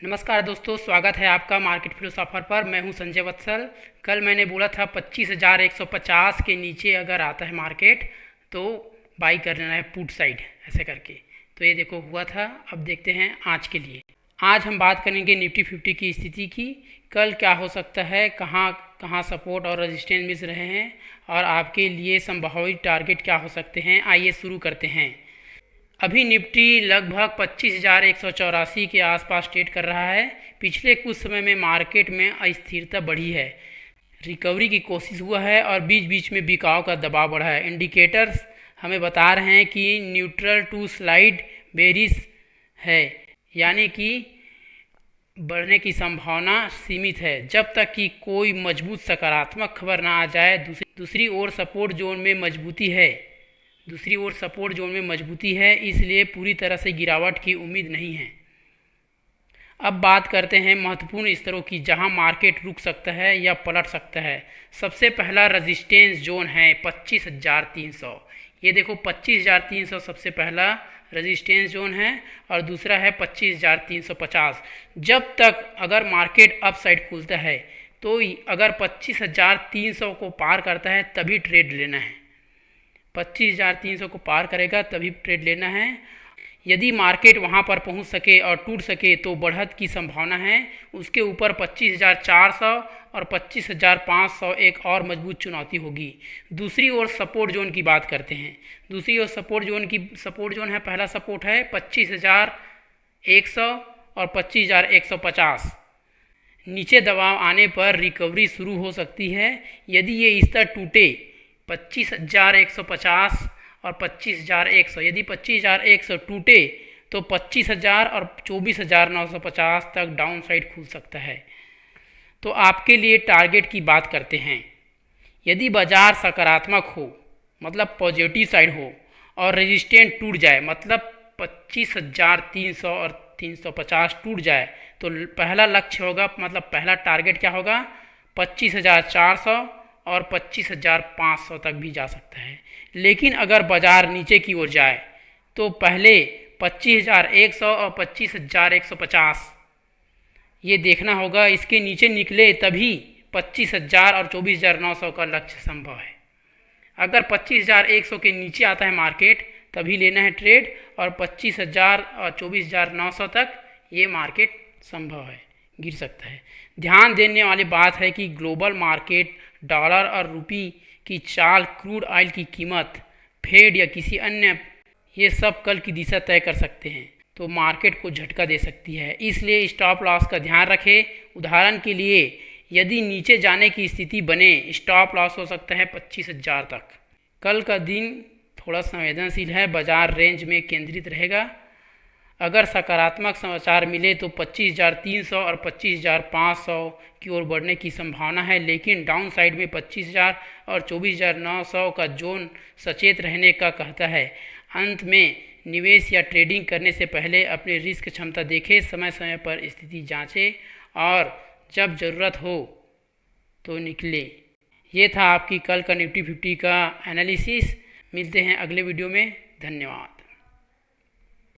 नमस्कार दोस्तों, स्वागत है आपका मार्केट फिलोसॉफर पर। मैं हूं संजय वत्सल। कल मैंने बोला था 25,150 के नीचे अगर आता है मार्केट तो बाई कर लेना है पुट साइड, ऐसे करके। तो ये देखो हुआ था। अब देखते हैं आज के लिए। आज हम बात करेंगे निफ्टी 50 की स्थिति की। कल क्या हो सकता है, कहाँ कहाँ सपोर्ट और रेजिस्टेंस मिल रहे हैं और आपके लिए संभावित टारगेट क्या हो सकते हैं। आइए शुरू करते हैं। अभी निफ्टी लगभग 25,184 के आसपास ट्रेड कर रहा है। पिछले कुछ समय में मार्केट में अस्थिरता बढ़ी है, रिकवरी की कोशिश हुआ है और बीच बीच में बिकाव का दबाव बढ़ा है। इंडिकेटर्स हमें बता रहे हैं कि न्यूट्रल टू स्लाइड बेरिश है, यानी कि बढ़ने की संभावना सीमित है जब तक कि कोई मजबूत सकारात्मक खबर ना आ जाए। दूसरी ओर सपोर्ट जोन में मजबूती है, इसलिए पूरी तरह से गिरावट की उम्मीद नहीं है। अब बात करते हैं महत्वपूर्ण स्तरों की, जहां मार्केट रुक सकता है या पलट सकता है। सबसे पहला रेजिस्टेंस जोन है 25,300। ये देखो 25,300 सबसे पहला रेजिस्टेंस जोन है और दूसरा है 25,350। जब तक अगर मार्केट अप साइड खुलता है तो अगर 25,300 को पार करता है तभी ट्रेड लेना है। 25,300 को पार करेगा तभी ट्रेड लेना है। यदि मार्केट वहां पर पहुंच सके और टूट सके तो बढ़त की संभावना है। उसके ऊपर 25,400 और 25,500 एक और मजबूत चुनौती होगी। दूसरी ओर सपोर्ट जोन की बात करते हैं। दूसरी ओर सपोर्ट जोन है, पहला सपोर्ट है 25,100 और 25,150। नीचे दबाव आने पर रिकवरी शुरू हो सकती है। यदि ये स्तर टूटे 25,150 और 25,100, यदि 25,100 टूटे तो 25,000 और 24,950 तक डाउन साइड खुल सकता है। तो आपके लिए टारगेट की बात करते हैं। यदि बाजार सकारात्मक हो, मतलब पॉजिटिव साइड हो, और रेजिस्टेंट टूट जाए, मतलब 25,300 और 350 टूट जाए, तो पहला लक्ष्य होगा, मतलब पहला टारगेट क्या होगा, 25,400 और 25,500 तक भी जा सकता है। लेकिन अगर बाजार नीचे की ओर जाए तो पहले 25,100 और 25,150 ये देखना होगा। इसके नीचे निकले तभी 25,000 और 24,900 का लक्ष्य संभव है। अगर 25,100 के नीचे आता है मार्केट तभी लेना है ट्रेड, और 25,000 और 24,900 तक ये मार्केट संभव है, गिर सकता है। ध्यान देने वाली बात है कि ग्लोबल मार्केट, डॉलर और रुपये की चाल, क्रूड ऑयल की कीमत, फेड या किसी अन्य, ये सब कल की दिशा तय कर सकते हैं, तो मार्केट को झटका दे सकती है। इसलिए स्टॉप लॉस का ध्यान रखें। उदाहरण के लिए यदि नीचे जाने की स्थिति बने, स्टॉप लॉस हो सकता है 25,000 तक। कल का दिन थोड़ा संवेदनशील है, बाजार रेंज में केंद्रित रहेगा। अगर सकारात्मक समाचार मिले तो 25,300 और 25,500 की ओर बढ़ने की संभावना है, लेकिन डाउन साइड में 25,000 और 24,900 का जोन सचेत रहने का कहता है। अंत में निवेश या ट्रेडिंग करने से पहले अपनी रिस्क क्षमता देखें, समय समय पर स्थिति जांचें और जब ज़रूरत हो तो निकले। ये था आपकी कल का निफ्टी 50 का एनालिसिस। मिलते हैं अगले वीडियो में। धन्यवाद।